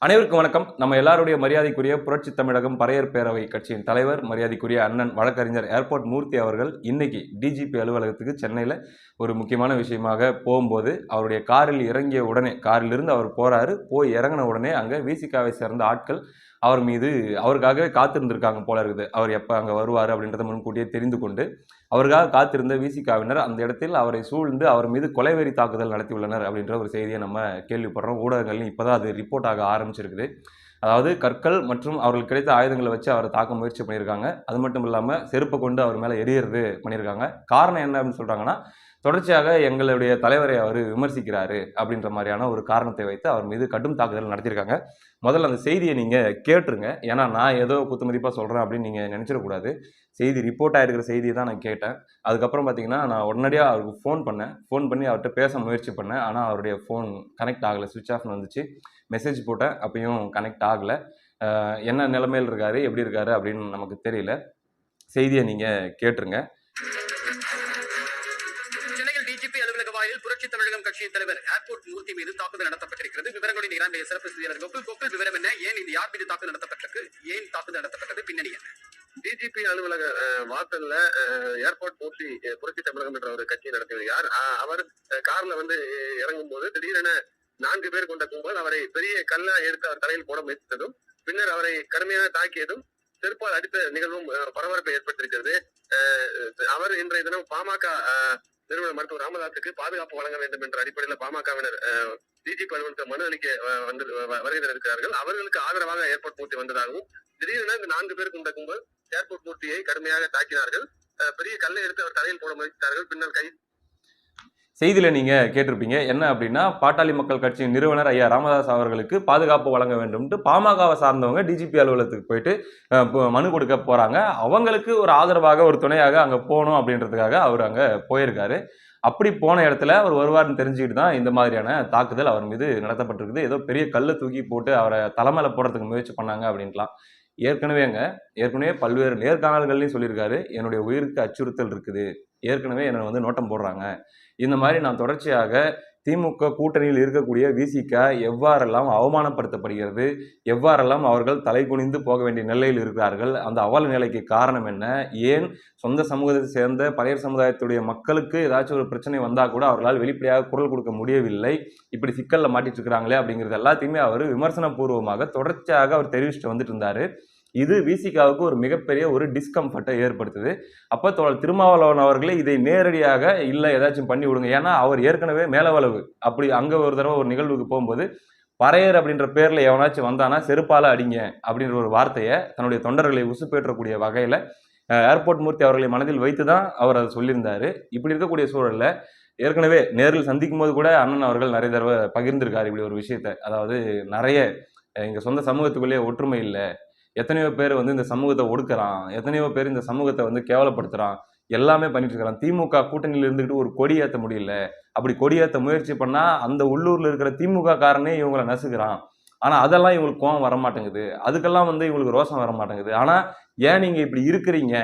அனைவருக்கும் வணக்கம். நம்ம எல்லாருடைய மரியாதைக்குரிய புரட்சி தமிழகம் பறையர் பேரவை கட்சியின் தலைவர் மரியாதைக்குரிய அண்ணன் வழக்கறிஞர் ஏர்போர்ட் மூர்த்தி அவர்கள் இன்னைக்கு டிஜிபி அலுவலகத்துக்கு சென்னையில் ஒரு முக்கியமான விஷயமாக போகும்போது அவருடைய காரில் இறங்கிய உடனே காரிலிருந்து அவர் போறாரு. போய் இறங்கின உடனே அங்கே விசிகாவை சேர்ந்த ஆட்கள் அவர் மீது அவருக்காகவே காத்திருந்திருக்காங்க போல இருக்குது. அவர் எப்போ அங்கே வருவார் அப்படின்றத முன்கூட்டியே தெரிந்து கொண்டு அவருக்காக காத்திருந்த விசிகாவினர் அந்த இடத்தில் அவரை சூழ்ந்து அவர் மீது கொலைவெறி தாக்குதல் நடத்தியுள்ளனர் அப்படின்ற ஒரு செய்தியை நம்ம கேள்விப்படுறோம். ஊடகங்கள்லையும் இப்போதான் அது ரிப்போர்ட் ஆக ஆரம்பிச்சிருக்குது. அதாவது கற்கள் மற்றும் அவர்களுக்கு கிடைத்த ஆயுதங்களை வச்சு அவரை தாக்க முயற்சி பண்ணியிருக்காங்க. அது மட்டும் இல்லாமல் செருப்பை கொண்டு அவர் மேலே எரியறது பண்ணியிருக்காங்க. காரணம் என்ன அப்படின்னு சொல்கிறாங்கன்னா, தொடர்ச்சியாக எங்களுடைய தலைவரை அவர் விமர்சிக்கிறாரு அப்படின்ற மாதிரியான ஒரு காரணத்தை வைத்து அவர் மீது கடும் தாக்குதல் நடத்தியிருக்காங்க. முதல்ல அந்த செய்தியை நீங்கள் கேட்டுருங்க. ஏன்னா நான் ஏதோ குத்துமதிப்பாக சொல்கிறேன் அப்படின்னு நீங்கள் நினச்சிடக்கூடாது. செய்தி ரிப்போர்ட் ஆகிருக்கிற செய்தியை தான் நான் கேட்டேன். அதுக்கப்புறம் பார்த்தீங்கன்னா நான் உடனடியாக அவருக்கு ஃபோன் பண்ணி அவர்கிட்ட பேச முயற்சி பண்ணேன். ஆனால் அவருடைய ஃபோன் கனெக்ட் ஆகலை, சுவிட்ச் ஆஃப்னு வந்துச்சு. மெசேஜ் போட்டேன், அப்பயும் கனெக்ட் ஆகலை. என்ன நிலைமையில் இருக்காரு, எப்படி இருக்காரு அப்படின்னு நமக்கு தெரியல. செய்தியை நீங்கள் கேட்டுருங்க. புரட்சி தமிழகம் கட்சியின் தலைவர் ஏர்போர்ட் மூர்த்தி மீது தாக்குதல் நடத்தப்பட்டிருக்கிறது. விவரங்களின் இரண்டு சிறப்பு செய்தியாளர் கோகுல் விவரம் என்ன? ஏன் இது யார் மீது தாக்குதல் நடத்தப்பட்டிருக்கு? ஏன் தாக்குதல் நடத்தப்பட்டது? பின்னணி என்ன? டிஜிபி அலுவலக வாசல்ல ஏர்போர்ட் மூர்த்தி புரட்சி தமிழகம் என்ற ஒரு கட்சி நடத்தி வருகிறார். அவர் கார்ல இறங்கும் போது திடீரென 4 பேர் கொண்ட கும்பல் அவரை பெரிய கல்லா எடுத்து அவர் தலையில் போட முயற்சித்ததும், பின்னர் அவரை கடுமையாக தாக்கியதும், செருப்பால் அடித்த நிகழ்வும் பரபரப்பை ஏற்பட்டிருக்கிறது. அவர் இன்றைய தினம் பாமக நிறுவனர் மருத்துவர் ராமதாஸுக்கு பாதுகாப்பு வழங்க வேண்டும் என்ற அடிப்படையில் பாமகவினர் டிஜிபி அலுவலகத்தை மனு அளிக்க வருகை இருக்கிறார்கள். அவர்களுக்கு ஆதரவாக ஏர்போர்ட் மூர்த்தி வந்ததாகவும், திடீரென இந்த 4 பேர் கொண்ட கும்பல் ஏர்போர்ட் மூர்த்தியை கடுமையாக தாக்கினார்கள். பெரிய கல்லை எடுத்து அவர் தலையில் போட முயற்சித்தார்கள். பின்னர் செய்தியில் நீங்கள் கேட்டிருப்பீங்க. என்ன அப்படின்னா, பாட்டாளி மக்கள் கட்சியின் நிறுவனர் ஐயா ராமதாஸ் அவர்களுக்கு பாதுகாப்பு வழங்க வேண்டும்ட்டு பாமகவை சார்ந்தவங்க டிஜிபி அலுவலகத்துக்கு போயிட்டு மனு கொடுக்க போகிறாங்க. அவங்களுக்கு ஒரு ஆதரவாக ஒரு துணையாக அங்கே போகணும் அப்படின்றதுக்காக அவர் அங்கே போயிருக்காரு. அப்படி போன இடத்துல அவர் வருவார்னு தெரிஞ்சுக்கிட்டு தான் இந்த மாதிரியான தாக்குதல் அவர் மீது நடத்தப்பட்டிருக்குது. ஏதோ பெரிய கல்லை தூக்கி போட்டு அவரை தலைமையில போடுறதுக்கு முயற்சி பண்ணாங்க அப்படின்லாம். ஏற்கனவே பல்வேறு நேர்காணல்கள்லையும் சொல்லியிருக்காரு, என்னுடைய உயிருக்கு அச்சுறுத்தல் இருக்குது, ஏற்கனவே என்னை நோட்டம் போடுறாங்க. இந்த மாதிரி நான் தொடர்ச்சியாக திமுக கூட்டணியில் இருக்கக்கூடிய விசிக எவ்வாறெல்லாம் அவமானப்படுத்தப்படுகிறது, எவ்வாறெல்லாம் அவர்கள் தலை குனிந்து போக வேண்டிய நிலையில் இருக்கிறார்கள், அந்த அவல நிலைக்கு காரணம் என்ன, ஏன் சொந்த சமூகத்தை சேர்ந்த பறையர் சமுதாயத்துடைய மக்களுக்கு ஏதாச்சும் ஒரு பிரச்சனை வந்தால் கூட அவர்களால் வெளிப்படையாக குரல் கொடுக்க முடியவில்லை, இப்படி சிக்கலில் மாட்டிட்டு இருக்கிறாங்களே அப்படிங்கிறது எல்லாத்தையுமே அவர் விமர்சன பூர்வமாக தொடர்ச்சியாக அவர் தெரிவிச்சுட்டு வந்துட்டு இருந்தார். இது விசிகாவுக்கு ஒரு மிகப்பெரிய ஒரு டிஸ்கம்ஃபர்ட்டை ஏற்படுத்துது. அப்போ திருமாவளவன் அவர்களே இதை நேரடியாக இல்லை ஏதாச்சும் பண்ணி விடுங்க, ஏன்னா அவர் ஏற்கனவே மேலவளவு அப்படி அங்கே ஒரு தடவை ஒரு நிகழ்வுக்கு போகும்போது பறையர் அப்படின்ற பேரில் எவனாச்சும் வந்தானா செருப்பால அடிங்க அப்படின்ற ஒரு வார்த்தையை தன்னுடைய தொண்டர்களை உசுப்பேற்றக்கூடிய வகையில் ஏர்போர்ட் மூர்த்தி அவர்களை மனதில் வைத்து தான் அவர் அதை சொல்லியிருந்தாரு. இப்படி இருக்கக்கூடிய சூழலில் ஏற்கனவே நேரில் சந்திக்கும் போது கூட அண்ணன் அவர்கள் நிறைய தடவை பகிர்ந்திருக்காரு இப்படி ஒரு விஷயத்தை. அதாவது நிறைய எங்கள் சொந்த சமூகத்துக்குள்ளேயே ஒற்றுமை இல்லை, எத்தனையோ பேர் இந்த சமூகத்தை ஒடுக்குறான், எத்தனையோ பேர் இந்த சமூகத்தை கேவலப்படுத்துறான், எல்லாமே பண்ணிட்டு இருக்கிறான். திமுக கூட்டணியில் இருந்துக்கிட்டு ஒரு கொடி ஏற்ற முடியல, அப்படி கொடியேற்ற முயற்சி பண்ணா அந்த உள்ளூர்ல இருக்கிற திமுக காரனே இவங்களை நசுக்கிறான். ஆனா அதெல்லாம் இவங்களுக்கு கோவம் வர மாட்டேங்குது, அதுக்கெல்லாம் இவங்களுக்கு ரோஷம் வர மாட்டேங்குது. ஆனா ஏன் நீங்க இப்படி இருக்கிறீங்க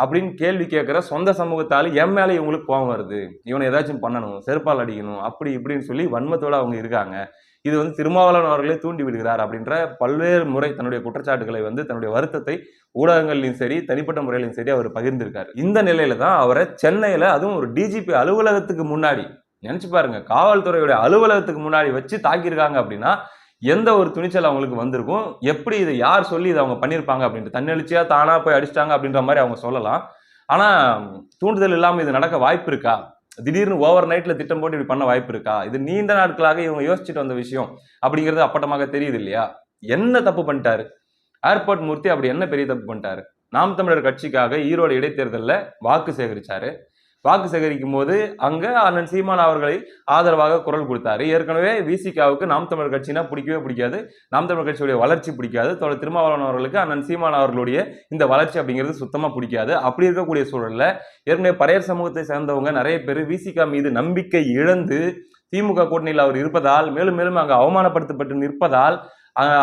அப்படின்னு கேள்வி கேட்கிற சொந்த சமூகத்தால் என் மேலே இவங்களுக்கு கோவம் வருது, இவனை ஏதாச்சும் பண்ணணும், செருப்பால் அடிக்கணும், அப்படி இப்படின்னு சொல்லி வன்மத்தோட அவங்க இருக்காங்க. இது திருமாவளவன் அவர்களே தூண்டி விடுகிறார் அப்படின்ற பல்வேறு முறை தன்னுடைய குற்றச்சாட்டுகளை தன்னுடைய வருத்தத்தை ஊடகங்களையும் சரி தனிப்பட்ட முறையிலும் சரி அவர் பகிர்ந்திருக்காரு. இந்த நிலையில தான் அவரை சென்னையில, அதுவும் ஒரு டிஜிபி அலுவலகத்துக்கு முன்னாடி, நினைச்சு பாருங்க, காவல்துறையுடைய அலுவலகத்துக்கு முன்னாடி வச்சு தாக்கியிருக்காங்க அப்படின்னா எந்த ஒரு துணிச்சல் அவங்களுக்கு வந்திருக்கும், எப்படி இதை யார் சொல்லி இதை அவங்க பண்ணியிருப்பாங்க அப்படின்ட்டு. தன்னெழுச்சியா தானா போய் அடிச்சிட்டாங்க அப்படின்ற மாதிரி அவங்க சொல்லலாம். ஆனா தூண்டுதல் இல்லாமல் இது நடக்க வாய்ப்பு இருக்கா? திடீர்னு ஓவர் நைட்ல திட்டம் போட்டு இப்படி பண்ண வாய்ப்பு இருக்கா? இது நீண்ட நாட்களாக இவங்க யோசிச்சுட்டு வந்த விஷயம் அப்படிங்கிறது அப்பட்டமாக தெரியுது இல்லையா? என்ன தப்பு பண்ணிட்டாரு ஏர்போர்ட் மூர்த்தி? அப்படி என்ன பெரிய தப்பு பண்ணிட்டாரு? நாம் தமிழர் கட்சிக்காக ஈரோடு இடைத்தேர்தலில் வாக்கு சேகரிச்சாரு. வாக்கு சேகரிக்கும் போது அங்க அண்ணன் சீமான் அவர்களை ஆதரவாக குரல் கொடுத்தாரு. ஏற்கனவே விசிகாவுக்கு நாம் தமிழர் கட்சினா பிடிக்கவே பிடிக்காது, நாம் தமிழர் கட்சியுடைய வளர்ச்சி பிடிக்காது, திருமாவளவன் அவர்களுக்கு அண்ணன் சீமான் அவர்களுடைய இந்த வளர்ச்சி அப்படிங்கிறது சுத்தமா பிடிக்காது. அப்படி இருக்கக்கூடிய சூழல்ல ஏற்கனவே பறையர் சமூகத்தை சேர்ந்தவங்க நிறைய பேர் விசிகா மீது நம்பிக்கை இழந்து திமுக கூட்டணியில் அவர் இருப்பதால், மேலும் மேலும் அங்க அவமானப்படுத்தப்பட்டு நிற்பதால்,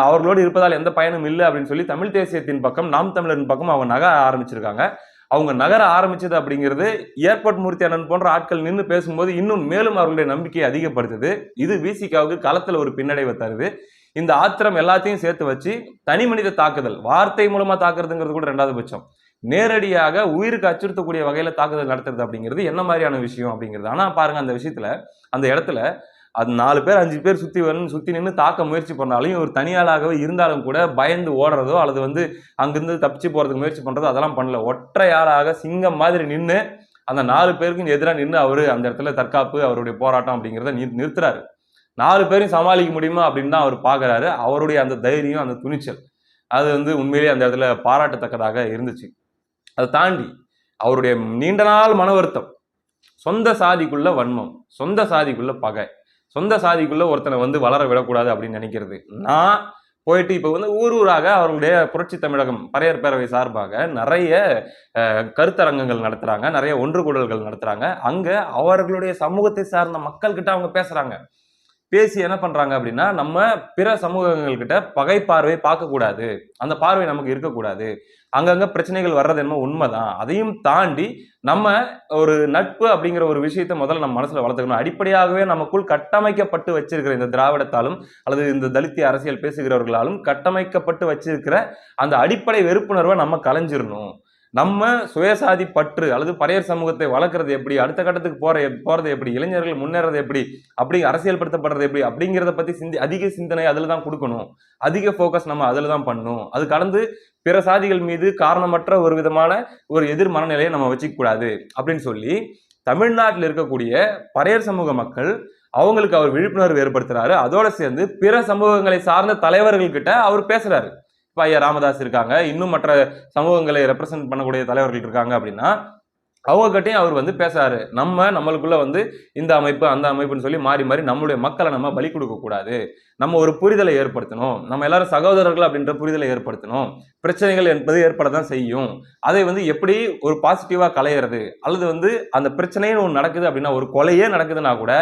அவர்களோடு இருப்பதால் எந்த பயனும் இல்லை அப்படின்னு சொல்லி தமிழ் தேசியத்தின் பக்கம், நாம் தமிழரின் பக்கம் அவங்க நகர ஆரம்பிச்சிருக்காங்க. அவங்க நகர ஆரம்பிச்சது அப்படிங்கிறது ஏர்போர்ட் மூர்த்தி அண்ணன் போன்ற ஆட்கள் நின்று பேசும்போது இன்னும் மேலும் அவர்களுடைய நம்பிக்கையை அதிகப்படுத்துது. இது விசிகாவுக்கு களத்துல ஒரு பின்னடைவை தருது. இந்த ஆத்திரம் எல்லாத்தையும் சேர்த்து வச்சு தனி மனித தாக்குதல், வார்த்தை மூலமா தாக்குறதுங்கிறது கூட ரெண்டாவது பட்சம், நேரடியாக உயிருக்கு அச்சுறுத்தக்கூடிய வகையில தாக்குதல் நடத்துறது அப்படிங்கிறது என்ன மாதிரியான விஷயம் அப்படிங்கிறது. ஆனா பாருங்க, அந்த விஷயத்துல அந்த இடத்துல அது 4 பேர் 5 பேர் சுத்தி நின்று தாக்க முயற்சி பண்ணாலும் ஒரு தனியாளாகவே இருந்தாலும் கூட பயந்து ஓடுறதோ அல்லது அங்கிருந்து தப்பிச்சு போறதுக்கு முயற்சி பண்றதோ அதெல்லாம் பண்ணல. ஒற்றையாளாக சிங்கம் மாதிரி நின்று அந்த 4 பேருக்கு எதிராக நின்று அவரு அந்த இடத்துல தற்காப்பு, அவருடைய போராட்டம் அப்படிங்கிறத நிறுத்துறாரு. 4 பேரையும் சமாளிக்க முடியுமா அப்படின்னு தான் அவர் பாக்குறாரு. அவருடைய அந்த தைரியம், அந்த துணிச்சல், அது உண்மையிலேயே அந்த இடத்துல பாராட்டத்தக்கதாக இருந்துச்சு. அதை தாண்டி அவருடைய நீண்ட நாள் மன வருத்தம், சொந்த சாதிக்குள்ள வன்மம், சொந்த சாதிக்குள்ள பகை, சொந்த சாதிக்குள்ள ஒருத்தனை வளர விடக்கூடாது அப்படின்னு நினைக்கிறது. நான் போயிட்டு இப்ப ஊர் ஊராக அவர்களுடைய புரட்சி தமிழகம் பறையர் பேரவை சார்பாக நிறைய கருத்தரங்கங்கள் நடத்துறாங்க, நிறைய ஒன்று கூடல்கள் நடத்துறாங்க. அங்க அவர்களுடைய சமூகத்தை சார்ந்த மக்கள் கிட்ட அவங்க பேசுறாங்க. பேசி என்ன பண்றாங்க அப்படின்னா, நம்ம பிற சமூகங்கள் கிட்ட பகை பார்வை பார்க்க கூடாது, அந்த பார்வை நமக்கு இருக்கக்கூடாது, அங்கங்க பிரச்சனைகள் வர்றது என்னமோ உண்மைதான், அதையும் தாண்டி நம்ம ஒரு நட்பு அப்படிங்கிற ஒரு விஷயத்தை முதல்ல நம்ம மனசுல வளர்த்துக்கணும். அடிப்படையாகவே நமக்குள் கட்டமைக்கப்பட்டு வச்சிருக்கிற இந்த திராவிடத்தாலும் அல்லது இந்த தலித்திய அரசியல் பேசுகிறவர்களாலும் கட்டமைக்கப்பட்டு வச்சிருக்கிற அந்த அடிப்படை வெறுப்புணர்வை நம்ம கலைஞ்சிடணும். நம்ம சுயசாதி பற்று அல்லது பறையர் சமூகத்தை வளர்க்கறது எப்படி, அடுத்த கட்டத்துக்கு போறது எப்படி, இளைஞர்கள் முன்னேறது எப்படி, அப்படி அரசியல்படுத்தப்படுறது எப்படி அப்படிங்கிறத பத்தி அதிக சிந்தனை அதுல தான் கொடுக்கணும். அதிக போக்கஸ் நம்ம அதுல தான் பண்ணணும். அது கடந்து பிற சாதிகள் மீது காரணமற்ற ஒரு விதமான ஒரு எதிர் மனநிலையை நம்ம வச்சுக்க கூடாது அப்படின்னு சொல்லி தமிழ்நாட்டில் இருக்கக்கூடிய பறையர் சமூக மக்கள் அவங்களுக்கு அவர் விழிப்புணர்வு ஏற்படுத்துறாரு. அதோட சேர்ந்து பிற சமூகங்களை சார்ந்த தலைவர்கள் கிட்ட அவர் பேசுறாரு. இப்ப ஐயா ராமதாஸ் இருக்காங்க, இன்னும் மற்ற சமூகங்களை ரெப்ரசென்ட் பண்ணக்கூடிய தலைவர்கள் இருக்காங்க அப்படின்னா அவங்க கிட்டையும் அவர் பேசுறாரு. நம்மளுக்குள்ள இந்த அமைப்பு அந்த அமைப்புன்னு சொல்லி மாறி மாறி நம்மளுடைய மக்களை நம்ம பலி கொடுக்க கூடாது, நம்ம ஒரு புரிதலை ஏற்படுத்தணும், நம்ம எல்லாரும் சகோதரர்கள் அப்படின்ற புரிதலை ஏற்படுத்தணும், பிரச்சனைகள் என்பது ஏற்படத்தான் செய்யும், அதை எப்படி ஒரு பாசிட்டிவா களையிறது, அல்லது அந்த பிரச்சனைன்னு ஒன்று நடக்குது அப்படின்னா, ஒரு கொலையே நடக்குதுன்னா கூட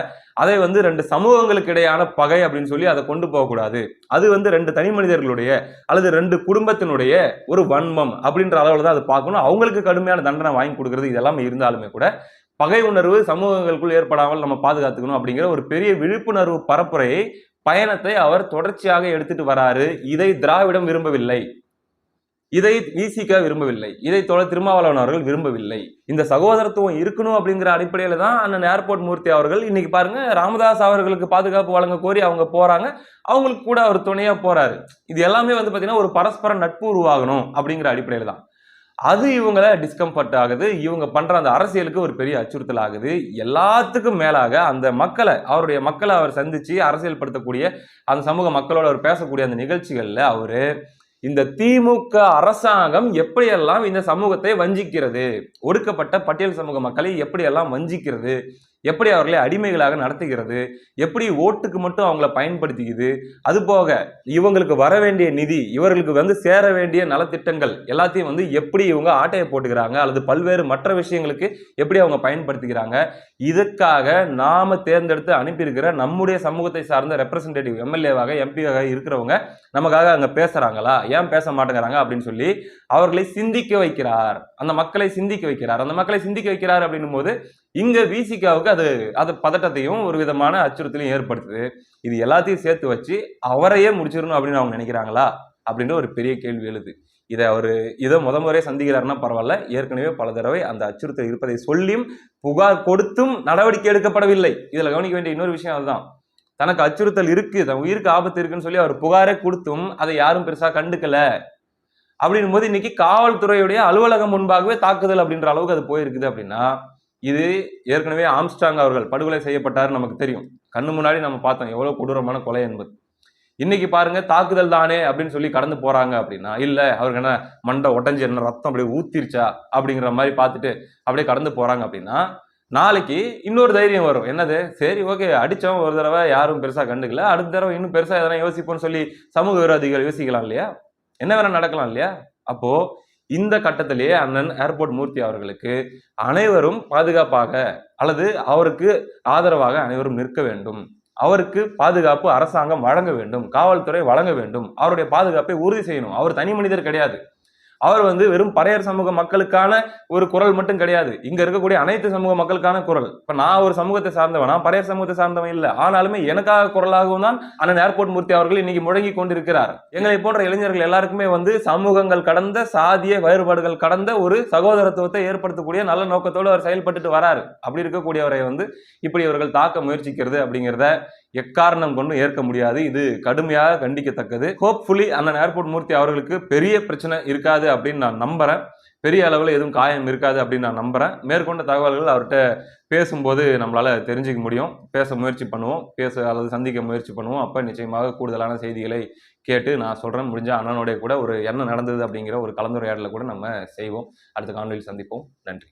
அதை 2 சமூகங்களுக்கு இடையான பகை அப்படின்னு சொல்லி அதை கொண்டு போகக்கூடாது. அது 2 தனி மனிதர்களுடைய அல்லது 2 குடும்பத்தினுடைய ஒரு வன்மம் அப்படின்ற அளவுல தான் அதை பார்க்கணும். அவங்களுக்கு கடுமையான தண்டனை வாங்கி கொடுக்கறது இதெல்லாம் இருந்தாலுமே கூட பகை உணர்வு சமூகங்களுக்குள் ஏற்படாமல் நம்ம பாதுகாத்துக்கணும் அப்படிங்கிற ஒரு பெரிய விழிப்புணர்வு பரப்புரையை பயணத்தை அவர் தொடர்ச்சியாக எடுத்துட்டு வராரு. இதை திராவிடம் விரும்பவில்லை, இதை விசிக விரும்பவில்லை, இதை திருமாவளவன் அவர்கள் விரும்பவில்லை. இந்த சகோதரத்துவம் இருக்கணும் அப்படிங்கிற அடிப்படையில தான் அண்ணன் ஏர்போர்ட் மூர்த்தி அவர்கள் இன்னைக்கு பாருங்க ராமதாஸ் அவர்களுக்கு பாதுகாப்பு வழங்க கோரி அவங்க போறாங்க, அவங்களுக்கு கூட அவர் துணையா போறாரு. இது எல்லாமே பாத்தீங்கன்னா ஒரு பரஸ்பர நட்பு உருவாகணும் அப்படிங்கிற அடிப்படையில தான். அது இவங்கள டிஸ்கம்ஃபர்ட் ஆகுது, இவங்க பண்ற அந்த அரசியலுக்கு ஒரு பெரிய அச்சுறுத்தல் ஆகுது. எல்லாத்துக்கும் மேலாக அந்த அவருடைய மக்களை அவர் சந்திச்சு அரசியல் படுத்தக்கூடிய அந்த சமூக மக்களோட அவர் பேசக்கூடிய அந்த நிகழ்ச்சிகள்ல அவரு இந்த திமுக அரசாங்கம் எப்படியெல்லாம் இந்த சமூகத்தை வஞ்சிக்கிறது, ஒடுக்கப்பட்ட பட்டியல் சமூக மக்களை எப்படியெல்லாம் வஞ்சிக்கிறது, எப்படி அவர்களை அடிமைகளாக நடத்துகிறது, எப்படி ஓட்டுக்கு மட்டும் அவங்கள பயன்படுத்திக்குது, அது போக இவங்களுக்கு வர வேண்டிய நிதி, இவர்களுக்கு சேர வேண்டிய நலத்திட்டங்கள் எல்லாத்தையும் எப்படி இவங்க ஆட்டையை போட்டுக்கிறாங்க அல்லது பல்வேறு மற்ற விஷயங்களுக்கு எப்படி அவங்க பயன்படுத்திக்கிறாங்க. இதற்காக நாம தேர்ந்தெடுத்து அனுப்பியிருக்கிற நம்முடைய சமூகத்தை சார்ந்த ரெப்ரசன்டேட்டிவ் எம்எல்ஏவாக எம்பியாக இருக்கிறவங்க நமக்காக அங்க பேசுறாங்களா, ஏன் பேச மாட்டேங்கிறாங்க அப்படின்னு சொல்லி அவர்களை சிந்திக்க வைக்கிறார். அந்த மக்களை சிந்திக்க வைக்கிறார். அந்த மக்களை சிந்திக்க வைக்கிறார் அப்படின்னும் போது இங்க விசிகாவுக்கு அது பதட்டத்தையும் ஒரு விதமான அச்சுறுத்தலையும் ஏற்படுத்துது. இது எல்லாத்தையும் சேர்த்து வச்சு அவரையே முடிச்சிடணும் அப்படின்னு அவங்க நினைக்கிறாங்களா அப்படின்ற ஒரு பெரிய கேள்வி எழுது. இதை முறையே சந்திக்கிறாருன்னா பரவாயில்ல, ஏற்கனவே பல தடவை அந்த அச்சுறுத்தல் இருப்பதை சொல்லியும் புகார் கொடுத்தும் நடவடிக்கை எடுக்கப்படவில்லை. இதுல கவனிக்க வேண்டிய இன்னொரு விஷயம் அதுதான், தனக்கு அச்சுறுத்தல் இருக்கு, தன் உயிருக்கு ஆபத்து இருக்குன்னு சொல்லி அவர் புகாரே கொடுத்தும் அதை யாரும் பெருசா கண்டுக்கல. அப்படின்னும் போது இன்னைக்கு காவல்துறையுடைய அலுவலகம் முன்பாகவே தாக்குதல் அப்படின்ற அளவுக்கு அது போயிருக்குது அப்படின்னா, இது ஏற்கனவே ஆம்ஸ்ட்ராங் அவர்கள் படுகொலை செய்யப்பட்டாரு நமக்கு தெரியும், கண்ணு முன்னாடி நம்ம பார்த்தோம் எவ்வளவு கொடூரமான கொலை என்பது. இன்னைக்கு பாருங்க தாக்குதல் தானே அப்படின்னு சொல்லி கடந்து போறாங்க அப்படின்னா, இல்ல அவருக்கு என்ன மண்டை ஒட்டஞ்சு என்ன ரத்தம் அப்படியே ஊத்திருச்சா அப்படிங்கிற மாதிரி பார்த்துட்டு அப்படியே கடந்து போறாங்க அப்படின்னா, நாளைக்கு இன்னொரு தைரியம் வரும். என்னது, சரி ஓகே அடிச்சவன் ஒரு தடவை யாரும் பெருசா கண்டுக்கல, அடுத்த தடவை இன்னும் பெருசா எதனா யோசிப்போம்னு சொல்லி சமூக விரோதிகள் யோசிக்கலாம் இல்லையா, என்ன வேணா நடக்கலாம் இல்லையா. அப்போ இந்த கட்டத்திலேயே அண்ணன் ஏர்போர்ட் மூர்த்தி அவர்களுக்கு அனைவரும் பாதுகாப்பாக அல்லது அவருக்கு ஆதரவாக அனைவரும் நிற்க வேண்டும், அவருக்கு பாதுகாப்பு அரசாங்கம் வழங்க வேண்டும், காவல்துறை வழங்க வேண்டும், அவருடைய பாதுகாப்பை உறுதி செய்யணும். அவர் தனி மனிதர் கிடையாது, அவர் வந்து வெறும் பறையர் சமூக மக்களுக்கான ஒரு குரல் மட்டும் கிடையாது, இங்க இருக்கக்கூடிய அனைத்து சமூக மக்களுக்கான குரல். இப்ப நான் ஒரு சமூகத்தை சார்ந்தவன், நான் பறையர் சமூகத்தை சார்ந்தவன் இல்ல, ஆனாலுமே எனக்காக குரலாகவும் தான் அண்ணன் ஏர்போர்ட் மூர்த்தி அவர்கள் இன்னைக்கு முழங்கி கொண்டிருக்கிறார். எங்களை போன்ற இளைஞர்கள் எல்லாருக்குமே வந்து சமூகங்கள் கடந்த, சாதிய வேறுபாடுகள் கடந்த ஒரு சகோதரத்துவத்தை ஏற்படுத்தக்கூடிய நல்ல நோக்கத்தோடு அவர் செயல்பட்டு வராரு. அப்படி இருக்கக்கூடியவரை வந்து இப்படி அவர்கள் தாக்க முயற்சிக்கிறது அப்படிங்கிறத எக்காரணம் கொண்டு ஏற்க முடியாது. இது கடுமையாக கண்டிக்கத்தக்கது. ஹோப்ஃபுல்லி அண்ணன் ஏர்போர்ட் மூர்த்தி அவர்களுக்கு பெரிய பிரச்சனை இருக்காது அப்படின்னு நான் நம்புறேன். பெரிய அளவில் எதுவும் காயம் இருக்காது அப்படின்னு நான் நம்புறேன். மேற்கொண்ட தகவல்கள் அவர்கிட்ட பேசும்போது நம்மளால தெரிஞ்சுக்க முடியும். பேச முயற்சி பண்ணுவோம், அல்லது சந்திக்க முயற்சி பண்ணுவோம். அப்ப நிச்சயமாக கூடுதலான செய்திகளை கேட்டு நான் சொல்றேன். முடிஞ்ச அண்ணனுடைய கூட ஒரு என்ன நடந்தது அப்படிங்கிற ஒரு கலந்துரையாடலை கூட நம்ம செய்வோம். அடுத்த காணொலியில் சந்திப்போம். நன்றி.